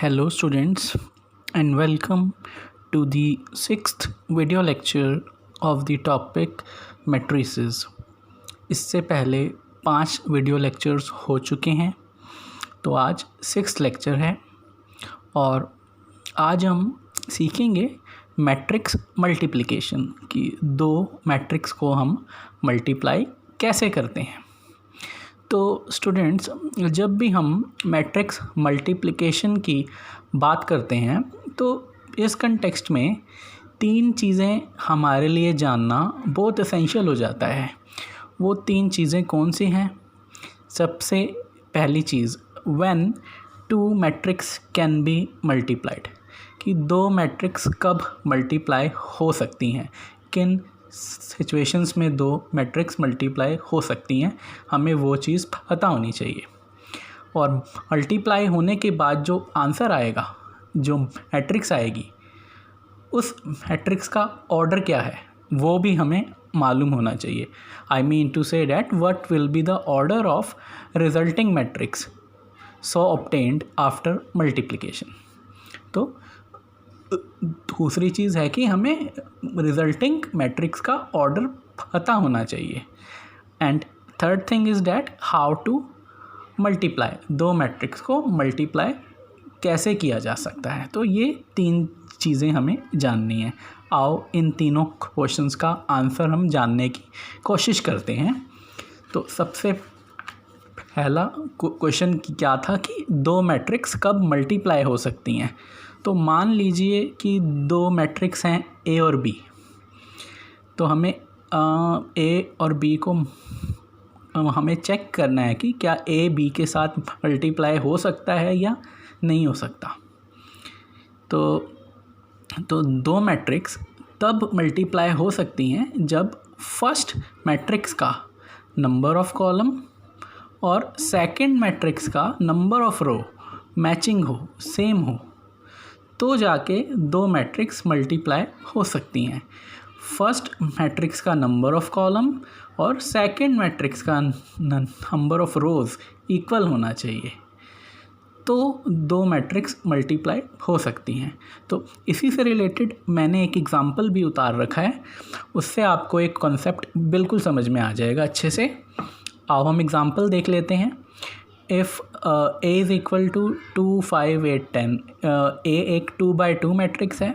Hello students and welcome to the sixth video lecture of the topic matrices। इससे पहले 5 video lectures हो चुके हैं, तो आज 6th लेक्चर है और आज हम सीखेंगे मैट्रिक्स मल्टीप्लिकेशन की 2 मैट्रिक्स को हम मल्टीप्लाई कैसे करते हैं। तो स्टूडेंट्स, जब भी हम मैट्रिक्स मल्टीप्लिकेशन की बात करते हैं तो इस कंटेक्स्ट में 3 चीज़ें हमारे लिए जानना बहुत एसेंशियल हो जाता है। वो 3 चीज़ें कौन सी हैं? सबसे पहली चीज़, when 2 matrix can be multiplied, कि 2 मैट्रिक्स कब मल्टीप्लाई हो सकती हैं, किन सिचुएशंस में 2 मैट्रिक्स मल्टीप्लाई हो सकती हैं, हमें वो चीज़ पता होनी चाहिए। और मल्टीप्लाई होने के बाद जो आंसर आएगा, जो मैट्रिक्स आएगी, उस मैट्रिक्स का ऑर्डर क्या है वो भी हमें मालूम होना चाहिए। I mean to say that what will be the order of resulting matrix so obtained after multiplication. तो दूसरी चीज़ है कि हमें रिजल्टिंग मैट्रिक्स का ऑर्डर पता होना चाहिए। And third thing is that how to multiply, 2 matrix को मल्टीप्लाई कैसे किया जा सकता है। तो ये 3 चीज़ें हमें जाननी है। आओ इन तीनों क्वेश्चंस का आंसर हम जानने की कोशिश करते हैं। तो सबसे पहला क्वेश्चन क्या था कि 2 मैट्रिक्स कब मल्टीप्लाई हो सकती हैं। तो मान लीजिए कि 2 मैट्रिक्स हैं ए और बी, तो हमें ए और बी को हमें चेक करना है कि क्या ए बी के साथ मल्टीप्लाई हो सकता है या नहीं हो सकता। तो 2 मैट्रिक्स तब मल्टीप्लाई हो सकती हैं जब फर्स्ट मैट्रिक्स का नंबर ऑफ़ कॉलम और सेकंड मैट्रिक्स का नंबर ऑफ़ रो मैचिंग हो, सेम हो, तो जाके 2 मैट्रिक्स मल्टीप्लाई हो सकती हैं। फर्स्ट मैट्रिक्स का नंबर ऑफ़ कॉलम और सेकंड मैट्रिक्स का नंबर ऑफ़ रोज़ इक्वल होना चाहिए, तो 2 मैट्रिक्स मल्टीप्लाई हो सकती हैं। तो इसी से रिलेटेड मैंने एक एग्ज़ाम्पल भी उतार रखा है, उससे आपको एक कॉन्सेप्ट बिल्कुल समझ में आ जाएगा अच्छे से। आओ हम एग्ज़ाम्पल देख लेते हैं। If A is equal to 2, 5, 8, 10, A एक 2x2 मैट्रिक्स है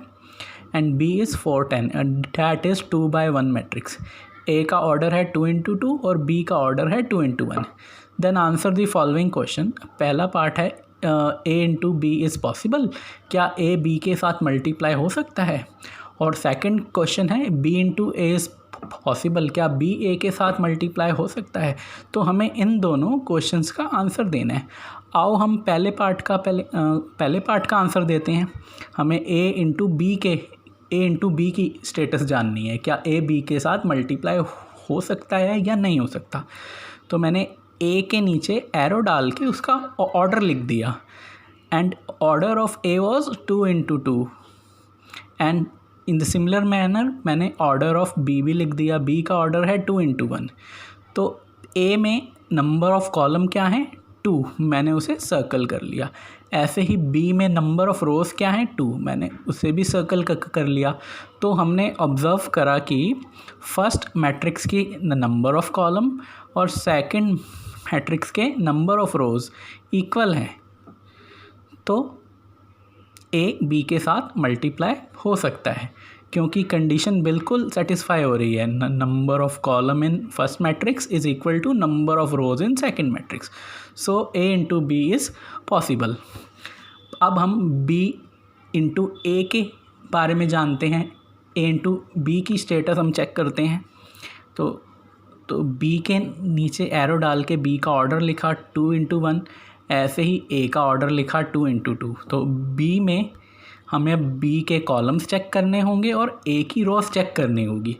and B is 4, 10, that is 2x1 matrix. A का ऑर्डर है 2 × 2 और B का ऑर्डर है 2 × 1। Then answer the following question. पहला पार्ट है A × B इज़ पॉसिबल, क्या A B के साथ मल्टीप्लाई हो सकता है। और सेकंड क्वेश्चन है B × A इज़ पॉसिबल, क्या B A के साथ मल्टीप्लाई हो सकता है। तो हमें इन दोनों क्वेश्चंस का आंसर देना है। आओ हम पहले पार्ट का आंसर देते हैं। हमें A × B की स्टेटस जाननी है, क्या A B के साथ मल्टीप्लाई हो सकता है या नहीं हो सकता। तो मैंने A के नीचे एरो डाल के उसका ऑर्डर लिख दिया and order of A was 2 × 2 and in the similar manner मैंने ऑर्डर ऑफ B भी लिख दिया। B का ऑर्डर है 2 × 1। तो A में नंबर ऑफ़ कॉलम क्या है, 2, मैंने उसे सर्कल कर लिया। ऐसे ही B में नंबर ऑफ़ रोज़ क्या है, 2, मैंने उसे भी सर्कल कर लिया। तो हमने ऑब्ज़र्व करा कि फर्स्ट मैट्रिक्स की नंबर ऑफ़ कॉलम और सेकंड मैट्रिक्स के नंबर ऑफ़ रोज़ इक्वल हैं, तो A B के साथ मल्टीप्लाई हो सकता है, क्योंकि कंडीशन बिल्कुल सेटिस्फाई हो रही है। Number of column in first matrix is equal to number of rows in second matrix, so A × B is possible. अब हम B × A के बारे में जानते हैं। A × B की स्टेटस हम चेक करते हैं। तो B के नीचे एरो डाल के B का ऑर्डर लिखा 2 × 1, ऐसे ही A का ऑर्डर लिखा 2 × 2। तो B में हमें B के कॉलम्स चेक करने होंगे और A की रोज़ चेक करनी होगी।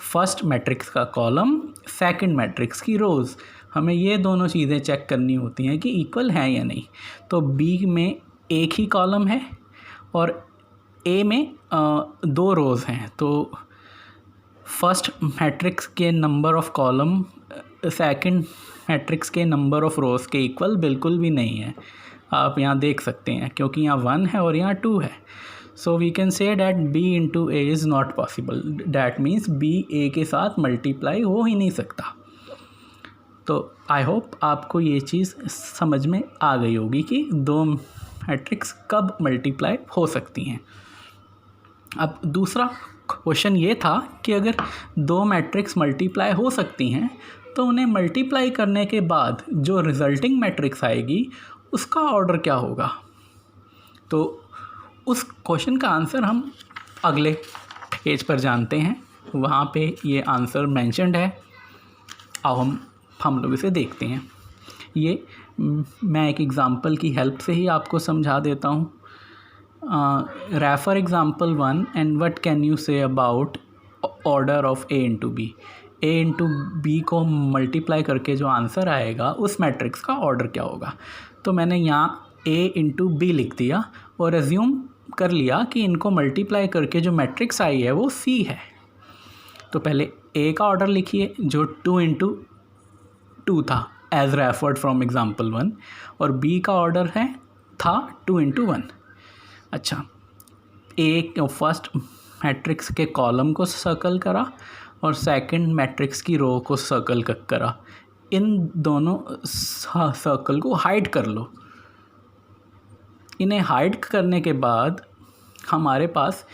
फर्स्ट मैट्रिक्स का कॉलम, सेकंड मैट्रिक्स की रोज़, हमें ये दोनों चीज़ें चेक करनी होती हैं कि इक्वल हैं या नहीं। तो B में एक ही कॉलम है और A में 2 रोज़ हैं, तो फर्स्ट मैट्रिक्स के number of column second matrix के नंबर ऑफ़ रोज़ के इक्वल बिल्कुल भी नहीं है। आप यहाँ देख सकते हैं, क्योंकि यहाँ 1 है और यहाँ 2 है। So we can say that b into A is not possible. That means b a के साथ मल्टीप्लाई हो ही नहीं सकता। तो आई होप आपको ये चीज़ समझ में आ गई होगी कि दो मैट्रिक्स कब मल्टीप्लाई हो सकती हैं। अब दूसरा क्वेश्चन ये था कि अगर दो मैट्रिक्स मल्टीप्लाई हो सकती हैं तो उन्हें मल्टीप्लाई करने के बाद जो रिजल्टिंग मैट्रिक्स आएगी उसका ऑर्डर क्या होगा। तो उस क्वेश्चन का आंसर हम अगले पेज पर जानते हैं, वहाँ पे ये आंसर मेंशन्ड है। अब हम लोग इसे देखते हैं। ये मैं एक एग्ज़ाम्पल की हेल्प से ही आपको समझा देता हूँ। Refer example 1 and what can you say about order of a into B. a into B को मल्टीप्लाई करके जो आंसर आएगा उस मैट्रिक्स का ऑर्डर क्या होगा। तो मैंने यहाँ a इंटू बी लिख दिया और एज्यूम कर लिया कि इनको मल्टीप्लाई करके जो मैट्रिक्स आई है वो c है। तो पहले a का ऑर्डर लिखिए जो 2 इंटू 2 था एज रेफर्ड फ्रॉम एग्ज़ाम्पल 1, और b का ऑर्डर था 2 इंटू 1। अच्छा, एक फर्स्ट मैट्रिक्स के कॉलम को सर्कल करा और सेकंड मैट्रिक्स की रो को सर्कल करा। इन दोनों सर्कल को हाइड कर लो। इन्हें हाइड करने के बाद हमारे पास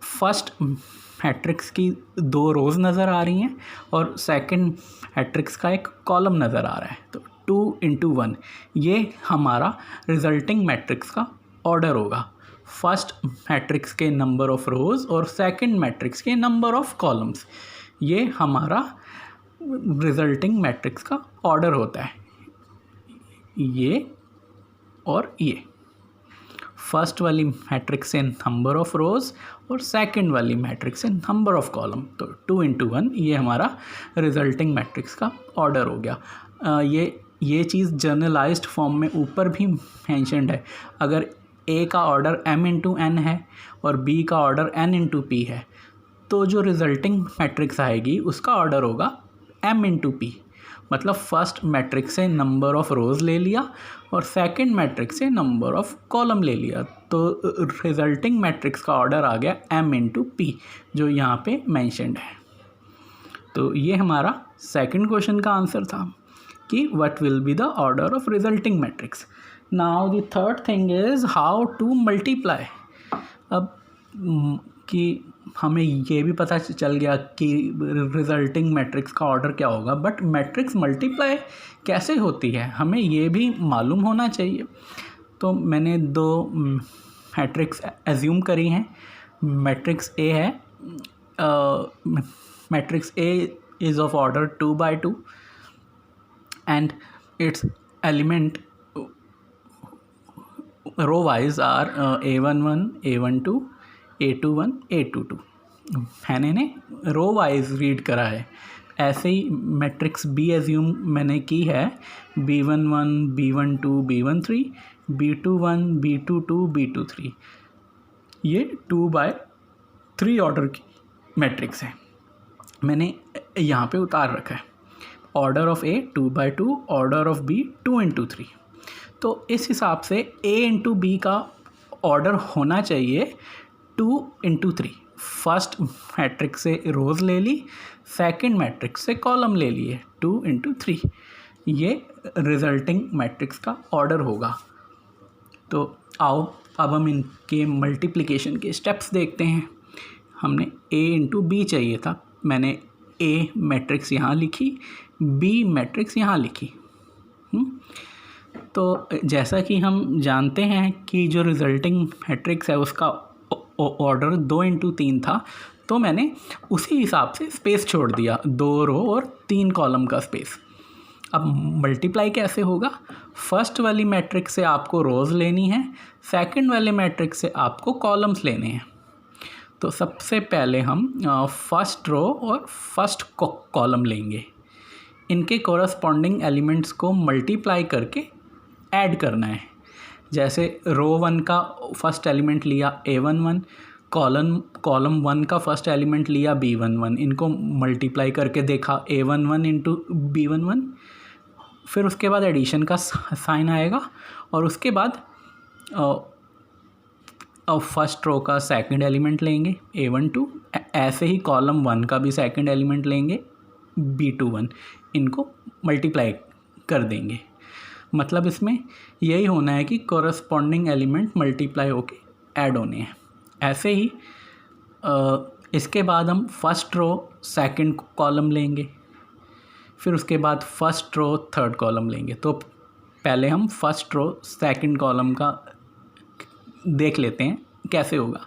फर्स्ट मैट्रिक्स की 2 रोज़ नज़र आ रही हैं और सेकंड मैट्रिक्स का एक कॉलम नज़र आ रहा है। तो 2 इंटू 1 ये हमारा रिजल्टिंग मैट्रिक्स का ऑर्डर होगा। फर्स्ट मैट्रिक्स के नंबर ऑफ़ रोज़ और सेकंड मैट्रिक्स के नंबर ऑफ़ कॉलम्स, ये हमारा रिजल्टिंग मैट्रिक्स का ऑर्डर होता है। ये और ये फर्स्ट वाली मैट्रिक्स से नंबर ऑफ़ रोज़ और सेकंड वाली मैट्रिक्स से नंबर ऑफ़ कॉलम। तो 2 इंटू 1 ये हमारा रिजल्टिंग मैट्रिक्स का ऑर्डर हो गया। ये चीज़ जर्नलाइज्ड फॉर्म में ऊपर भी मैंशन्ड है। अगर a का ऑर्डर m इंटू n है और b का ऑर्डर n इंटू p है तो जो रिजल्टिंग मैट्रिक्स आएगी उसका ऑर्डर होगा m इंटू p। मतलब फर्स्ट मैट्रिक्स से नंबर ऑफ़ रोज़ ले लिया और सेकंड मैट्रिक्स से नंबर ऑफ़ कॉलम ले लिया, तो रिजल्टिंग मैट्रिक्स का ऑर्डर आ गया m इंटू p जो यहाँ पे मेंशन्ड है। तो ये हमारा सेकंड क्वेश्चन का आंसर था कि what will be the order of resulting matrix. Now the third thing is how to multiply. अब कि हमें ये भी पता चल गया कि रिजल्टिंग मैट्रिक्स का ऑर्डर क्या होगा, बट मैट्रिक्स मल्टीप्लाई कैसे होती है हमें ये भी मालूम होना चाहिए। तो मैंने 2 मैट्रिक्स एज्यूम करी हैं। मैट्रिक्स A है, matrix A is of order 2 by 2 and its element row wise are A11, A12, A21, A22। मैंने रो वाइज रीड करा है। ऐसे ही मैट्रिक्स B एज्यूम मैंने की है B11, B12, B13, B21, B22, B23। ये 2 by 3 ऑर्डर की मैट्रिक्स है, मैंने यहाँ पे उतार रखा है। Order of A 2 by 2, order of B 2 into 3। तो इस हिसाब से A इंटू बी का ऑर्डर होना चाहिए 2 into 3। फर्स्ट मैट्रिक्स से रोज़ ले ली, सेकंड मैट्रिक्स से कॉलम ले लिए 2 into 3। ये रिजल्टिंग मैट्रिक्स का ऑर्डर होगा। तो आओ अब हम इनके मल्टीप्लिकेशन के स्टेप्स देखते हैं। हमने A इंटू बी चाहिए था, मैंने A मैट्रिक्स यहाँ लिखी, B मैट्रिक्स यहाँ लिखी। तो जैसा कि हम जानते हैं कि जो रिजल्टिंग मैट्रिक्स है उसका ऑर्डर 2 into 3 था, तो मैंने उसी हिसाब से स्पेस छोड़ दिया, 2 रो और 3 कॉलम का स्पेस। अब मल्टीप्लाई कैसे होगा? फर्स्ट वाली मैट्रिक्स से आपको रोज़ लेनी है, सेकंड वाले मैट्रिक्स से आपको कॉलम्स लेने हैं। तो सबसे पहले हम फर्स्ट रो और फर्स्ट कॉलम लेंगे। इनके कॉरस्पॉन्डिंग एलिमेंट्स को मल्टीप्लाई करके ऐड करना है। जैसे रो 1 का फर्स्ट एलिमेंट लिया A11, कॉलम 1 का फर्स्ट एलिमेंट लिया B11। इनको मल्टीप्लाई करके देखा A11 इंटू B11 फिर उसके बाद एडिशन का साइन आएगा और उसके बाद फर्स्ट रो का सेकंड एलिमेंट लेंगे A12, ऐसे ही कॉलम 1 का भी सेकंड एलिमेंट लेंगे B21, इनको मल्टीप्लाई कर देंगे। मतलब इसमें यही होना है कि कॉरस्पॉन्डिंग एलिमेंट मल्टीप्लाई होके ऐड होने हैं। ऐसे ही इसके बाद हम फर्स्ट रो सेकंड कॉलम लेंगे, फिर उसके बाद फर्स्ट रो थर्ड कॉलम लेंगे। तो पहले हम फर्स्ट रो सेकंड कॉलम का देख लेते हैं कैसे होगा।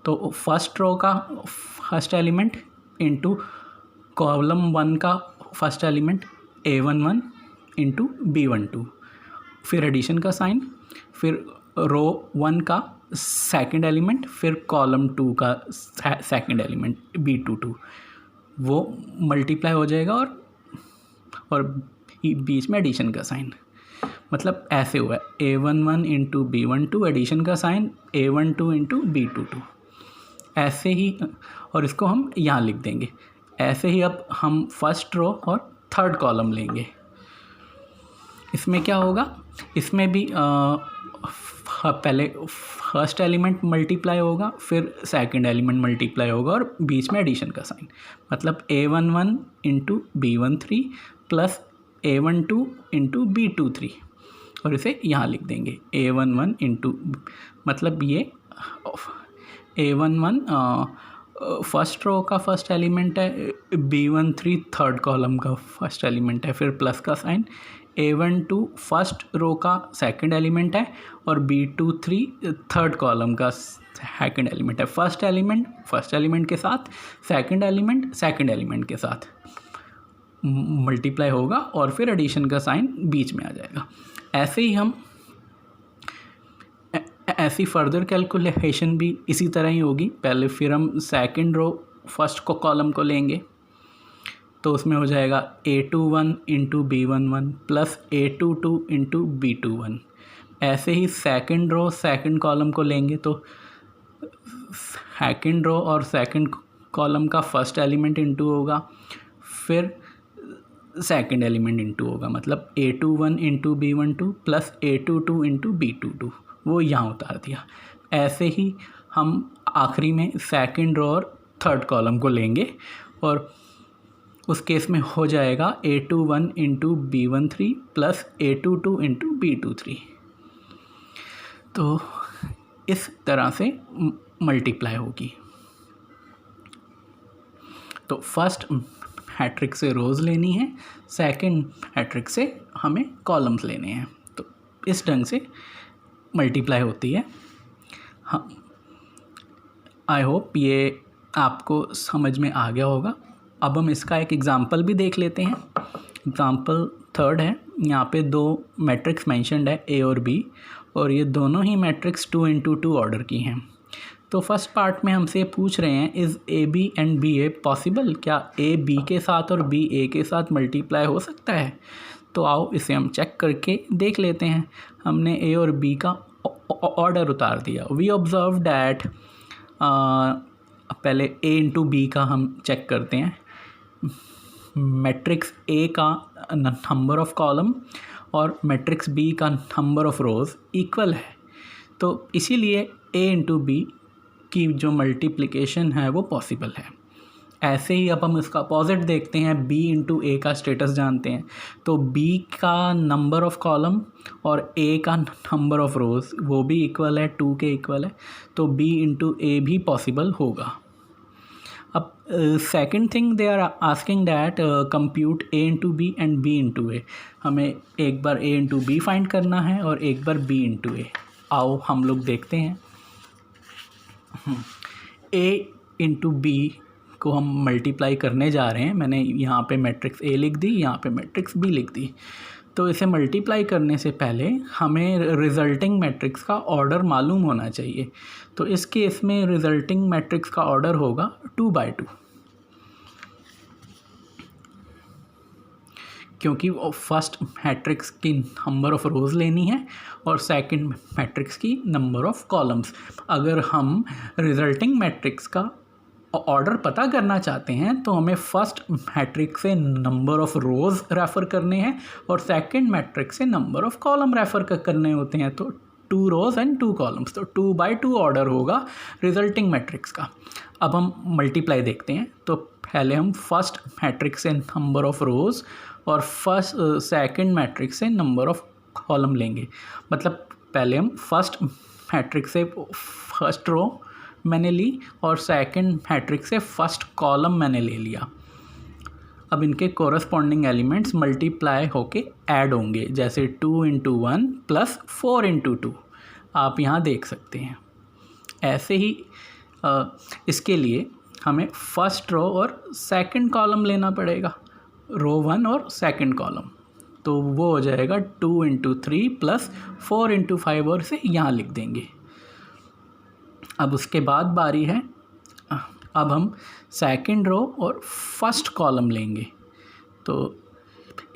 तो फर्स्ट रो का फर्स्ट एलिमेंट इंटू कॉलम 1 का first element A11 into B12, फिर एडिशन का साइन, फिर रो 1 का सेकंड एलिमेंट, फिर कॉलम 2 का सेकंड एलिमेंट B22, वो मल्टीप्लाई हो जाएगा और बीच में एडिशन का साइन। मतलब ऐसे हुआ A11 इंटू B12, एडिशन का साइन A12 इंटू B22, ऐसे ही। और इसको हम यहाँ लिख देंगे। ऐसे ही अब हम फर्स्ट रो और थर्ड कॉलम लेंगे। इसमें क्या होगा, इसमें भी पहले फर्स्ट एलिमेंट मल्टीप्लाई होगा, फिर सेकंड एलिमेंट मल्टीप्लाई होगा और बीच में एडिशन का साइन। मतलब A11 into B13 plus A12 into B23, और इसे यहाँ लिख देंगे A11 इंटू, मतलब ये A11 फर्स्ट रो का फर्स्ट एलिमेंट है, B13 थर्ड कॉलम का फर्स्ट एलिमेंट है, फिर प्लस का साइन। A12 फर्स्ट रो का सेकंड एलिमेंट है और B23 थर्ड कॉलम का सेकंड एलिमेंट है। फर्स्ट एलिमेंट के साथ, सेकंड एलिमेंट के साथ मल्टीप्लाई होगा और फिर एडिशन का साइन बीच में आ जाएगा। ऐसे ही हम ऐसी फर्दर कैलकुलेशन भी इसी तरह ही होगी। पहले फिर हम सेकंड रो फर्स्ट को कॉलम को लेंगे, तो उसमें हो जाएगा A21 into B11 plus A22 into B21। ऐसे ही सेकंड रो सेकंड कॉलम को लेंगे, तो सेकंड रो और सेकंड कॉलम का फर्स्ट एलिमेंट इंटू होगा, फिर सेकंड एलिमेंट इंटू होगा। मतलब A21 into B12 plus A22 into B22, वो यहाँ उतार दिया। ऐसे ही हम आखिरी में सेकंड रो और थर्ड कॉलम को लेंगे और उस केस में हो जाएगा A21 into B13 plus A22 into B23। तो इस तरह से मल्टीप्लाई होगी। तो फर्स्ट मैट्रिक्स से रोज़ लेनी है, सेकंड मैट्रिक्स से हमें कॉलम्स लेने हैं। तो इस ढंग से मल्टीप्लाई होती है। हाँ, आई होप ये आपको समझ में आ गया होगा। अब हम इसका एक एग्ज़ाम्पल भी देख लेते हैं। एग्ज़ाम्पल थर्ड है। यहाँ पे दो मैट्रिक्स मेंशन्ड है, A और B, और ये दोनों ही मैट्रिक्स 2 into 2 ऑर्डर की हैं। तो फर्स्ट पार्ट में हमसे पूछ रहे हैं, is AB and BA possible? क्या A B के साथ और B A के साथ मल्टीप्लाई हो सकता है? तो आओ इसे हम चेक करके देख लेते हैं। हमने A और B का ऑर्डर उतार दिया। वी ऑब्जर्व डैट, पहले A इंटू B का हम चेक करते हैं। मैट्रिक्स A का नंबर ऑफ़ कॉलम और मैट्रिक्स B का नंबर ऑफ़ रोज़ इक्वल है, तो इसीलिए A इंटू B की जो मल्टीप्लिकेशन है वो पॉसिबल है। ऐसे ही अब हम इसका अपोजिट देखते हैं, B इंटू A का स्टेटस जानते हैं, तो B का नंबर ऑफ़ कॉलम और A का नंबर ऑफ़ रोज़ वो भी इक्वल है, 2 के इक्वल है, तो B इंटू A भी पॉसिबल होगा। अब second thing they are asking that compute A into B and B into A। हमें एक बार A इंटू B फाइंड करना है और एक बार B इंटू A। आओ हम लोग देखते हैं। A इंटू B को हम मल्टीप्लाई करने जा रहे हैं। मैंने यहाँ पे मैट्रिक्स A लिख दी, यहाँ पे मैट्रिक्स B लिख दी। तो इसे मल्टीप्लाई करने से पहले हमें रिज़ल्टिंग मैट्रिक्स का ऑर्डर मालूम होना चाहिए। तो इस केस में रिज़ल्टिंग मैट्रिक्स का ऑर्डर होगा 2 by 2, क्योंकि फर्स्ट मैट्रिक्स की नंबर ऑफ़ रोज़ लेनी है और सेकंड मैट्रिक्स की नंबर ऑफ़ कॉलम्स। अगर हम रिज़ल्टिंग मैट्रिक्स का ऑर्डर पता करना चाहते हैं तो हमें फर्स्ट मैट्रिक्स से नंबर ऑफ़ रोज़ रेफ़र करने हैं और सेकंड मैट्रिक्स से नंबर ऑफ़ कॉलम रेफ़र करने होते हैं। तो 2 रोज़ एंड 2 कॉलम्स, तो 2/2 ऑर्डर होगा रिजल्टिंग मैट्रिक्स का। अब हम मल्टीप्लाई देखते हैं। तो पहले हम फर्स्ट मैट्रिक्स से नंबर ऑफ़ रोज़ और सेकंड मैट्रिक्स से नंबर ऑफ़ कॉलम लेंगे। मतलब पहले हम फर्स्ट मैट्रिक्स से फर्स्ट रो मैंने ली और सेकंड मैट्रिक्स से फर्स्ट कॉलम मैंने ले लिया। अब इनके कोरस्पॉन्डिंग एलिमेंट्स मल्टीप्लाई होके ऐड होंगे, जैसे 2 × 1 + 4 × 2 आप यहाँ देख सकते हैं। ऐसे ही इसके लिए हमें फर्स्ट रो और सेकंड कॉलम लेना पड़ेगा, रो 1 और सेकंड कॉलम। तो वो हो जाएगा 2 × 3 + 4 × 5 और इसे यहाँ लिख देंगे। अब उसके बाद बारी है, अब हम सेकंड रो और फर्स्ट कॉलम लेंगे। तो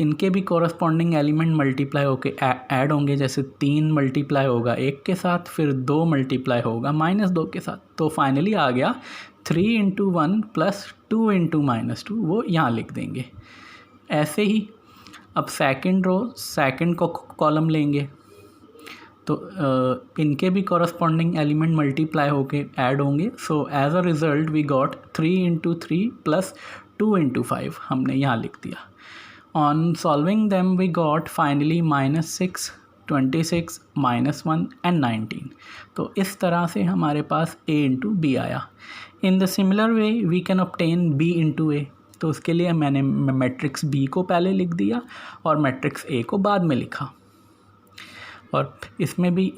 इनके भी कोरस्पॉन्डिंग एलिमेंट मल्टीप्लाई होके ऐड होंगे, जैसे 3 मल्टीप्लाई होगा 1 के साथ, फिर 2 मल्टीप्लाई होगा -2 के साथ। तो फाइनली आ गया 3 × 1 + 2 × -2, वो यहाँ लिख देंगे। ऐसे ही अब सेकंड रो सेकंड कॉलम लेंगे। तो इनके भी कोरस्पॉन्डिंग एलिमेंट मल्टीप्लाई होके ऐड होंगे। So as a result we got 3 × 3 + 2 × 5 हमने यहाँ लिख दिया। On solving them we got finally -6, 26, -1 and 19। तो इस तरह से हमारे पास a × b आया। In the similar way we can obtain b × a। तो उसके लिए मैंने मैट्रिक्स b को पहले लिख दिया और मैट्रिक्स a को बाद में लिखा। और इसमें भी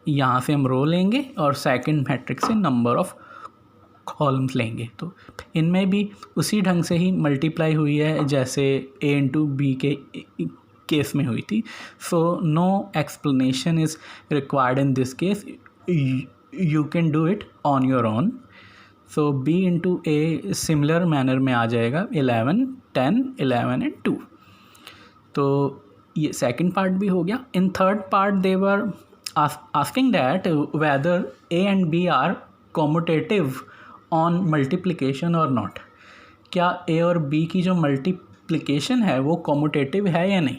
यहाँ से हम रो लेंगे और सेकंड मैट्रिक्स से नंबर ऑफ़ कॉलम्स लेंगे। तो इनमें भी उसी ढंग से ही मल्टीप्लाई हुई है जैसे a × b के केस में हुई थी। So no explanation is required in this case, you can do it on your own. So b × a similar manner में आ जाएगा 11, 10, 11 एंड 2। तो ये सेकंड पार्ट भी हो गया। In third part they were asking that whether a and b are commutative on multiplication और not. क्या a और b की जो मल्टीप्लिकेशन है वो कॉम्यूटेटिव है या नहीं।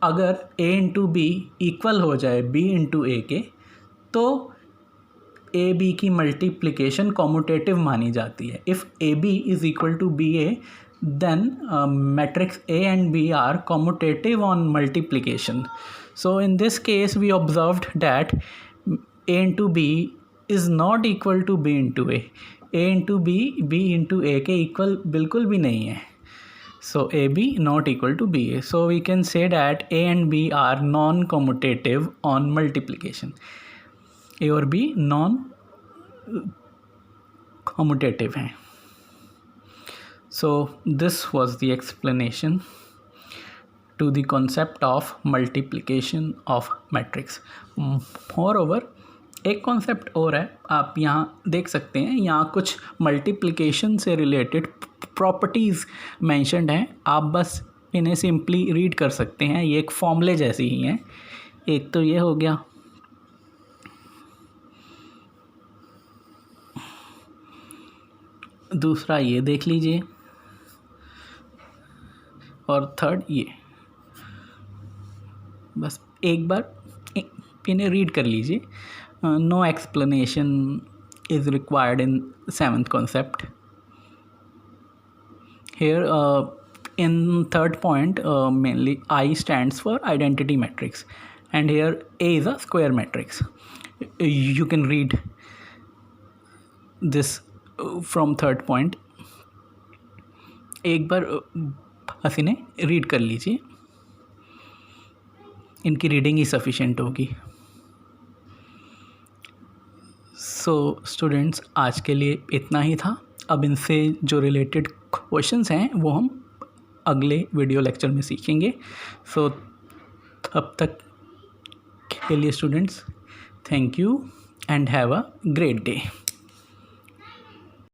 अगर a × b इक्वल हो जाए b × a के, तो a b की मल्टीप्लिकेशन कॉम्यूटेटिव मानी जाती है। If ab is equal to ba, then matrix A and B are commutative on multiplication. So in this case we observed that A × B is not equal to B × A. A × B B × A के equal बिल्कुल भी नहीं है। So AB not equal to BA. So we can say that A and B are non-commutative on multiplication. A और B non-commutative हैं। So this was the explanation to the concept of multiplication of matrix. Moreover, एक concept और है, आप यहाँ देख सकते हैं, यहाँ कुछ मल्टीप्लिकेशन से रिलेटेड प्रॉपर्टीज़ मेंशन्ड हैं। आप बस इन्हें सिंपली रीड कर सकते हैं, ये एक फॉर्मूले जैसी ही हैं। एक तो ये हो गया, दूसरा ये देख लीजिए, और थर्ड ये। बस एक बार इन्हें रीड कर लीजिए। No explanation is required in 7th concept. Here in third point mainly I stands for identity matrix, and here A is a square matrix. You can read this from third point. एक बार बस इन्हें read कर लीजिए, इनकी reading ही sufficient होगी। So students, आज के लिए इतना ही था। अब इनसे जो रिलेटेड क्वेश्चंस हैं वो हम अगले वीडियो लेक्चर में सीखेंगे। सो तब तक के लिए students, thank you and have a great day.